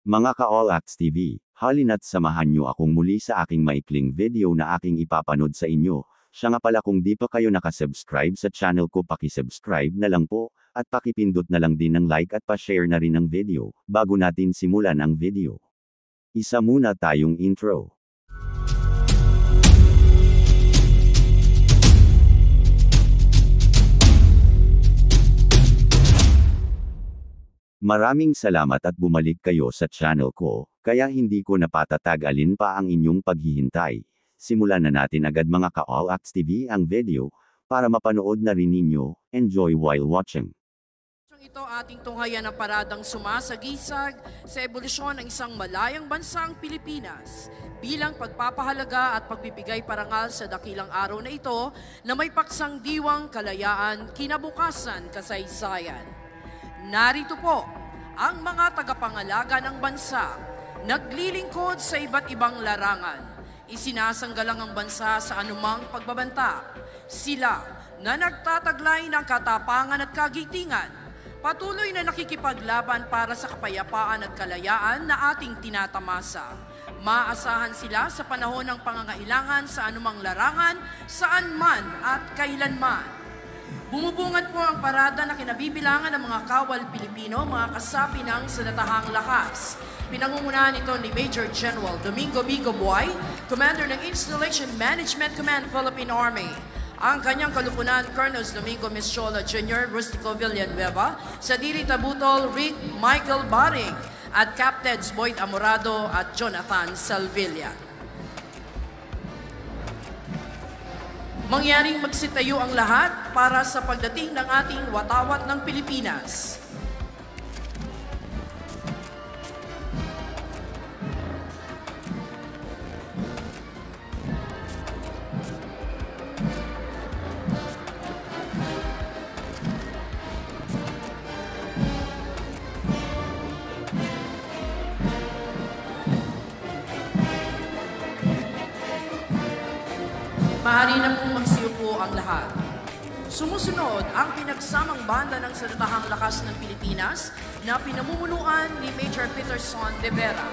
Mga ka-All-Acts TV, halina't samahan nyo akong muli sa aking maikling video na aking ipapanood sa inyo. Siya nga pala kung di pa kayo nakasubscribe sa channel ko, pakisubscribe na lang po, at pakipindot na lang din ng like at pa-share na rin ng video, bago natin simulan ang video. Isa muna tayong intro. Maraming salamat at bumalik kayo sa channel ko, kaya hindi ko napatatagalin pa ang inyong paghihintay. Simulan na natin agad mga ka-All-Acts TV ang video, para mapanood na rin ninyo. Enjoy while watching. Ito ating tunghayan ng paradang sumasagisag sa ebolusyon ng isang malayang bansang Pilipinas bilang pagpapahalaga at pagbibigay parangal sa dakilang araw na ito na may paksang diwang kalayaan, kinabukasan, kasaysayan. Narito po ang mga tagapangalaga ng bansa, naglilingkod sa iba't ibang larangan, isinasanggalang ang bansa sa anumang pagbabanta. Sila na nagtataglay ng katapangan at kagitingan, patuloy na nakikipaglaban para sa kapayapaan at kalayaan na ating tinatamasa. Maasahan sila sa panahon ng pangangailangan sa anumang larangan, saan man at kailanman. Bumubungad po ang parada na kinabibilangan ng mga kawal Pilipino, mga kasapi ng sandatahang lakas. Pinangungunahan ito ni Major General Domingo Bigo Buay, Commander ng Installation Management Command Philippine Army. Ang kanyang kalupunan, Colonels Domingo Mischola Jr., Rustico Villanueva, Sadiri Tabutol, Rick Michael Baring, at Captains Boyd Amorado at Jonathan Salvilla. Mangyaring magsitayo ang lahat para sa pagdating ng ating watawat ng Pilipinas. Maaari na pong magsiyupo ang lahat. Sumusunod ang pinagsamang banda ng sandatahang lakas ng Pilipinas na pinamumunuan ni Major Peterson de Vera.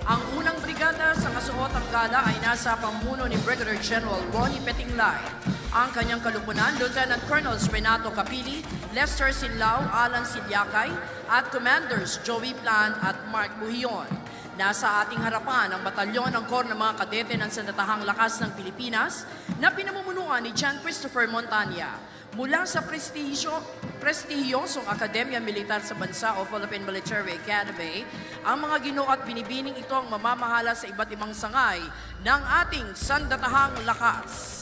Ang unang brigada sa kasuotang gala ay nasa pamuno ni Brigadier General Ronnie Petinglay. Ang kanyang kalupunan, Lieutenant Colonels Renato Capili, Lester Sinlao, Alan Silyakay, at Commanders Joey Plan at Mark Buhion. Nasa ating harapan ang batalyon ng Corps ng mga kadete ng Sandatahang Lakas ng Pilipinas na pinamumunuan ni John Christopher Montanya. Mula sa prestihiyosong Akademya Militar sa Bansa o Philippine Military Academy, ang mga ginoo at binibining ito ang mamamahala sa iba't ibang sangay ng ating Sandatahang Lakas.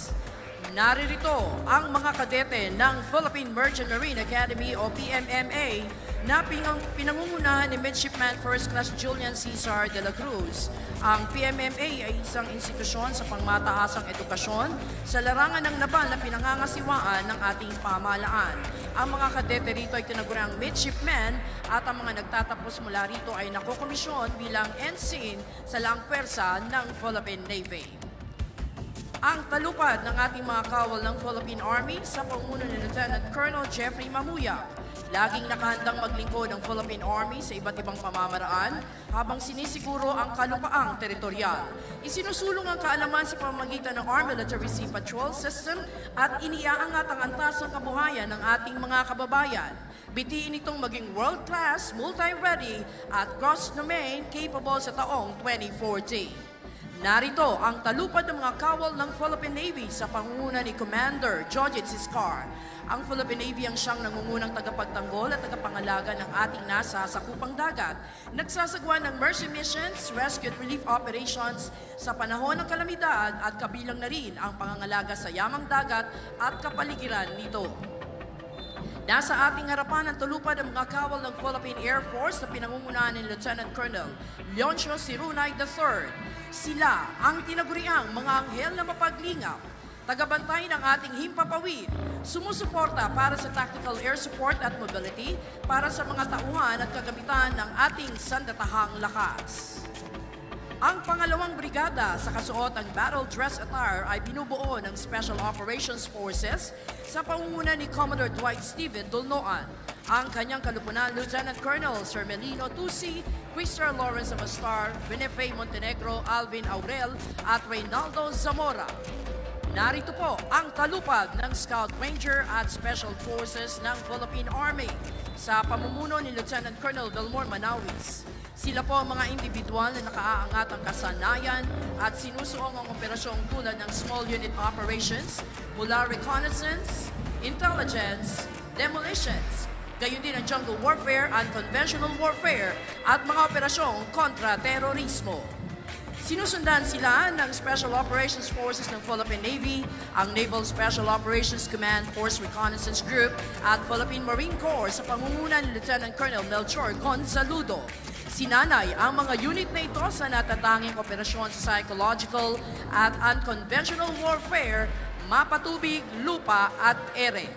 Naririto ang mga kadete ng Philippine Merchant Marine Academy o PMMA na pinangungunahan ni Midshipman First Class Julian Cesar de la Cruz. Ang PMMA ay isang institusyon sa pangmataasang edukasyon sa larangan ng naval na pinangangasiwaan ng ating pamahalaan. Ang mga kadete rito ay tinaguriang midshipmen at ang mga nagtatapos mula rito ay nakokomisyon bilang ensign sa laang pwersa ng Philippine Navy. Ang talupad ng ating mga kawal ng Philippine Army sa pamumuno ni Lieutenant Colonel Jeffrey Mamuya, laging nakahandang maglingkod ng Philippine Army sa iba't ibang pamamaraan habang sinisiguro ang kalupaang teritorial. Isinusulong ang kaalaman sa pamamagitan ng Armed Military Sea Patrol System at iniaangat ang antas ng kabuhayan ng ating mga kababayan. Bitiin itong maging world-class, multi-ready at cross-domain capable sa taong 2040. Narito ang talupad ng mga kawal ng Philippine Navy sa pangunguna ni Commander Jojit Siscar. Ang Philippine Navy ang siyang nangungunang tagapagtanggol at tagapangalaga ng ating nasa sakupang dagat. Nagsasagwa ng mercy missions, rescue at relief operations sa panahon ng kalamidad at kabilang na rin ang pangangalaga sa yamang dagat at kapaligiran nito. Nasa ating harapan ang talupad ng mga kawal ng Philippine Air Force na pinangungunahan ni Lieutenant Colonel Leoncio Sirunay III. Sila ang tinaguriang mga anghel na mapaglingaw, tagabantay ng ating himpapawid, sumusuporta para sa tactical air support at mobility para sa mga tauhan at kagamitan ng ating sandatahang lakas. Ang pangalawang brigada sa kasuotang battle dress attire ay binubuo ng Special Operations Forces sa pangunguna ni Commodore Dwight Steven Dulnoan. Ang kanyang kalupunan, Lieutenant Colonel Sir Melino Tusi, Christopher Lawrence Amastar, Benefe Montenegro, Alvin Aurel, at Reynaldo Zamora. Narito po ang talupag ng Scout Ranger at Special Forces ng Philippine Army sa pamumuno ni Lieutenant Colonel Belmore Manawis. Sila po ang mga individual na nakaaangat ang kasanayan at sinusuong ang operasyong tulad ng Small Unit Operations mula reconnaissance, intelligence, demolitions, gayon din ang jungle warfare and conventional warfare at mga operasyong kontra-terorismo. Sinusundan sila ng Special Operations Forces ng Philippine Navy, ang Naval Special Operations Command Force Reconnaissance Group at Philippine Marine Corps sa pangunguna ni Lieutenant Colonel Melchor Gonzaludo. Sinanay ang mga unit na ito sa natatanging operasyon sa psychological at unconventional warfare, mapatubig, lupa at ere.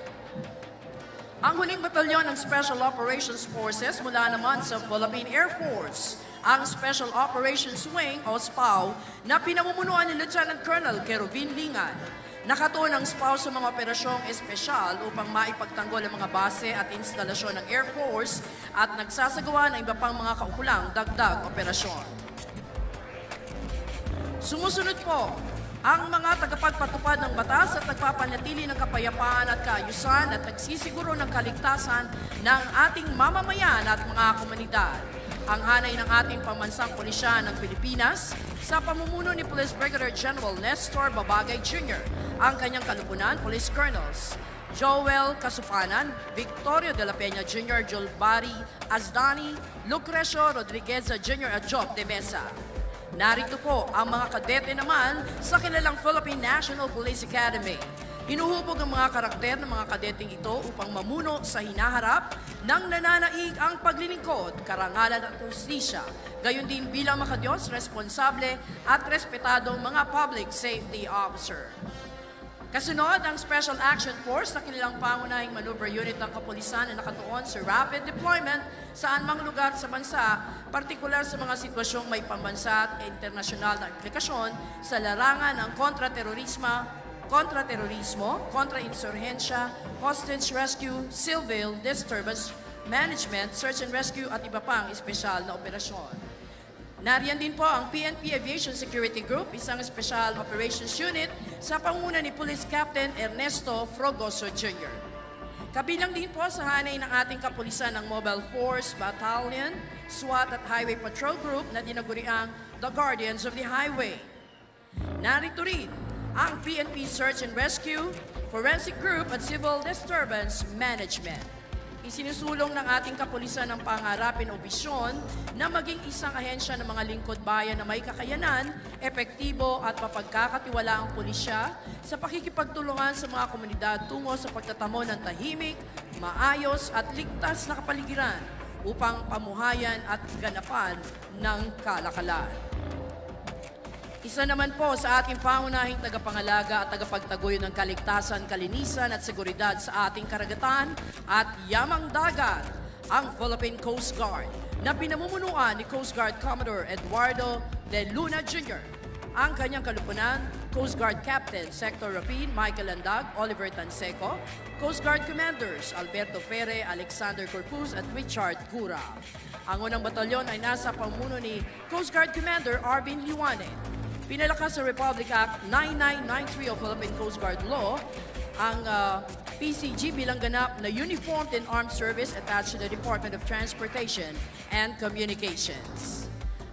Ang huling batalyon ng Special Operations Forces mula naman sa Philippine Air Force, ang Special Operations Wing o SPAW na pinamumunuan ni Lieutenant Colonel Kerovin Lingan. Nakatuon ang SPAW sa mga operasyong espesyal upang maipagtanggol ang mga base at instalasyon ng Air Force at nagsasagawa ng iba pang mga kaukulang dagdag operasyon. Sumusunod po ang mga tagapagpatupad ng batas at nagpapanatili ng kapayapaan at kaayusan at nagsisiguro ng kaligtasan ng ating mamamayan at mga komunidad. Ang hanay ng ating pambansang pulisya ng Pilipinas sa pamumuno ni Police Brigadier General Nestor Babagay Jr., ang kanyang kalupunan, Police Colonels Joel Kasupanan, Victorio de la Peña Jr., Joel Bari Azdani, Lucrecio Rodriguez Jr. at Job de Mesa. Narito po ang mga kadete naman sa kilalang Philippine National Police Academy. Hinuhubog ang mga karakter ng mga kadeteng ito upang mamuno sa hinaharap ng nananaig ang paglilingkod, karangalan at hustisya, gayon din bilang makadiyos, responsable at respetadong mga public safety officer. Kasunod ang Special Action Force na kilalang pangunahing maneuver unit ng kapulisan na nakatuon sa rapid deployment saan mang lugar sa bansa, partikular sa mga sitwasyong may pambansa at internasyonal na implikasyon sa larangan ng kontra-terorismo, kontra-insurhensya, hostage rescue, civil disturbance management, search and rescue at iba pang espesyal na operasyon. Nariyan din po ang PNP Aviation Security Group, isang special operations unit sa pangunguna ni Police Captain Ernesto Frogoso Jr. Kabilang din po sa hanay ng ating kapulisan ng Mobile Force, Battalion, SWAT at Highway Patrol Group na dinaguriang The Guardians of the Highway. Narito rin ang PNP Search and Rescue, Forensic Group at Civil Disturbance Management. Isinusulong ng ating kapulisan ng pangarapin o bisyon na maging isang ahensya ng mga lingkod bayan na may kakayanan, epektibo at mapagkakatiwalaang pulisya sa pakikipagtulungan sa mga komunidad tungo sa pagtatamo ng tahimik, maayos at ligtas na kapaligiran upang pamuhayan at ganapan ng kalakalan. Isa naman po sa ating pangunahing tagapangalaga at tagapagtaguyod ng kaligtasan, kalinisan at seguridad sa ating karagatan at yamang dagat, ang Philippine Coast Guard na pinamumunuan ni Coast Guard Commodore Eduardo de Luna Jr. Ang kanyang kalupunan, Coast Guard Captain Sector Rapin Michael Andag, Oliver Tanseco, Coast Guard Commanders Alberto Ferre, Alexander Corpus at Richard Cura. Ang unang batalyon ay nasa pamumuno ni Coast Guard Commander Arvin Liwane. Pinalakas sa Republic Act 9993 o Philippine Coast Guard Law ang PCG bilang ganap na Uniformed and Armed Service attached to the Department of Transportation and Communications.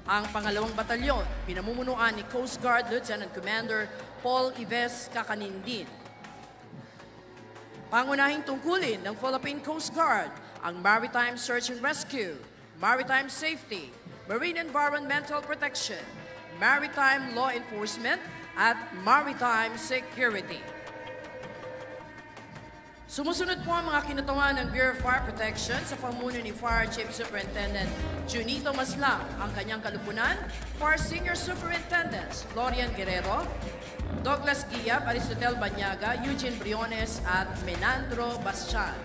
Ang pangalawang batalyon, pinamumunuan ni Coast Guard Lieutenant Commander Paul Ives Kakanindin. Pangunahing tungkulin ng Philippine Coast Guard ang Maritime Search and Rescue, Maritime Safety, Marine Environmental Protection, Maritime Law Enforcement, at Maritime Security. Sumusunod po ang mga kinutawan ng Bureau of Fire Protection sa pamuno ni Fire Chief Superintendent Junito Maslang, ang kanyang kalupunan, Fire Senior Superintendents Florian Guerrero, Douglas Guiap, Aristotel Banyaga, Eugene Briones at Menandro Bastian.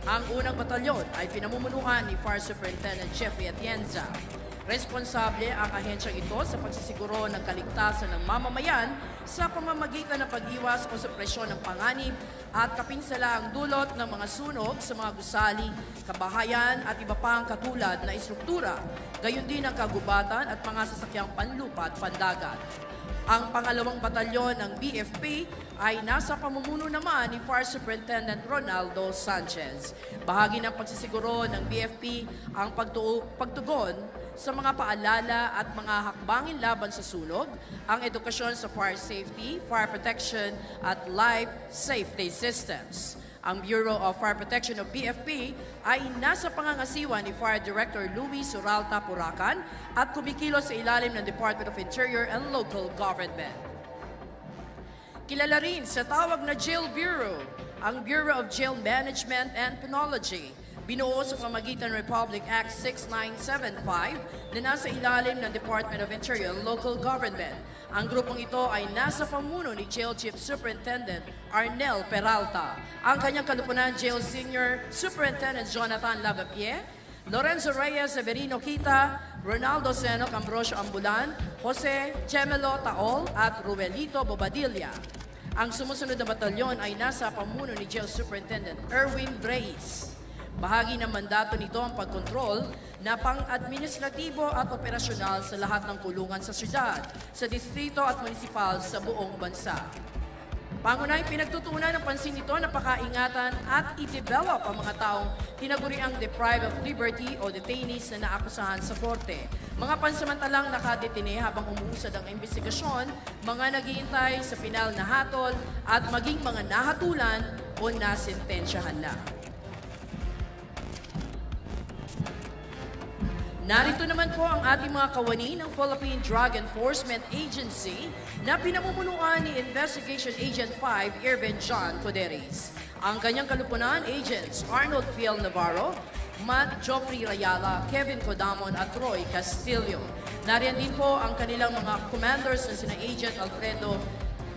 Ang unang batalyon ay pinamumunuan ni Fire Superintendent Jeffrey Atienza. Responsable ang ahensyang ito sa pagsisiguro ng kaligtasan ng mamamayan sa pamamagitan ng pag-iwas o supresyon ng panganib at kapinsalaang dulot ng mga sunog sa mga gusali, kabahayan at iba pang katulad na istruktura, gayon din ang kagubatan at mga sasakyang panlupa at pandagat. Ang pangalawang batalyon ng BFP ay nasa pamumuno naman ni Fire Superintendent Ronaldo Sanchez. Bahagi ng pagsisiguro ng BFP ang pagtugon sa mga paalala at mga hakbangin laban sa sunog, ang edukasyon sa fire safety, fire protection at life safety systems. Ang Bureau of Fire Protection of BFP ay nasa pangangasiwa ni Fire Director Luis Suralta Puracan at kumikilos sa ilalim ng Department of Interior and Local Government. Kilala rin sa tawag na Jail Bureau, ang Bureau of Jail Management and Penology, binuo sa pamamagitan ng Republic Act 6975 na nasa ilalim ng Department of Interior and Local Government. Ang grupong ito ay nasa pamuno ni Jail Chief Superintendent Arnel Peralta, ang kanyang kalupunan Jail Senior Superintendent Jonathan Lavapie, Lorenzo Reyes Severino Kita, Ronaldo Seno Ambrosio Ambulan, Jose Chemelo Taol at Ruelito Bobadilla. Ang sumusunod na batalyon ay nasa pamuno ni Jail Superintendent Erwin Reyes. Bahagi ng mandato nito ang pagkontrol na pang-administratibo at operasyonal sa lahat ng kulungan sa syudad, sa distrito at munisipal sa buong bansa. Pangunahing pinagtutuunan ng pansin nito na pakaingatan at i-develop ang mga taong tinaguriang deprived of liberty o detainees na naakusahan sa korte. Mga pansamantalang nakadetine habang umuusad ang investigasyon, mga naghihintay sa pinal na hatol at maging mga nahatulan o nasentensyahan na. Narito naman po ang ating mga kawani ng Philippine Drug Enforcement Agency na pinamumunuan ni Investigation Agent 5 Irvin John Coderes. Ang kanyang kalupunan, Agents Arnold Fiel Navarro, Matt Joffrey Rayala, Kevin Codamon at Roy Castillo. Nariyan din po ang kanilang mga commanders na sina Agent Alfredo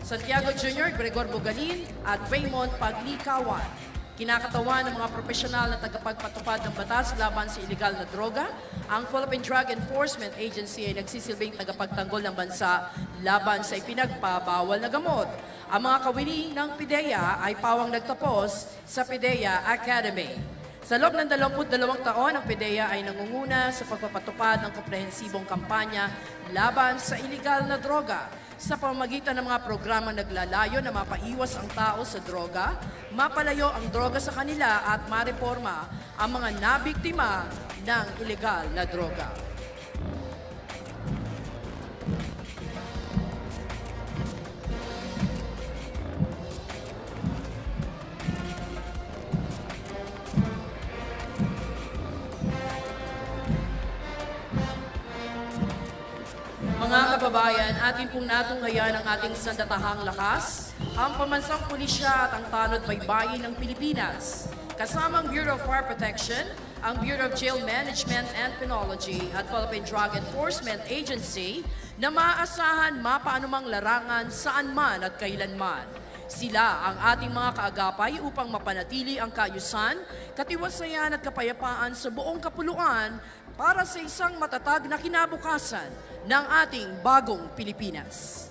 Santiago Jr., Gregor Bugalin at Raymond Paglikawan. Kinakatawan ng mga profesional na tagapagpatupad ng batas laban sa iligal na droga, ang Philippine Drug Enforcement Agency ay nagsisilbing tagapagtanggol ng bansa laban sa ipinagpabawal na gamot. Ang mga kawini ng PIDEA ay pawang nagtapos sa PIDEA Academy. Sa loob ng 22 taon, ang PIDEA ay nangunguna sa pagpapatupad ng komprehensibong kampanya laban sa iligal na droga sa pamamagitan ng mga programa naglalayo na mapaiwas ang tao sa droga, mapalayo ang droga sa kanila at mareforma ang mga nabiktima ng iligal na droga. Mga kababayan, atin pong natunghayan ang ating sandatahang lakas, ang pamansang pulisya at ang tanod baybayin ng Pilipinas. Kasama ang Bureau of Fire Protection, ang Bureau of Jail Management and Penology at Philippine Drug Enforcement Agency na maaasahan mapaanumang larangan saan man at kailanman. Sila ang ating mga kaagapay upang mapanatili ang kaayusan, katiwasayan at kapayapaan sa buong kapuluan para sa isang matatag na kinabukasan ng ating bagong Pilipinas.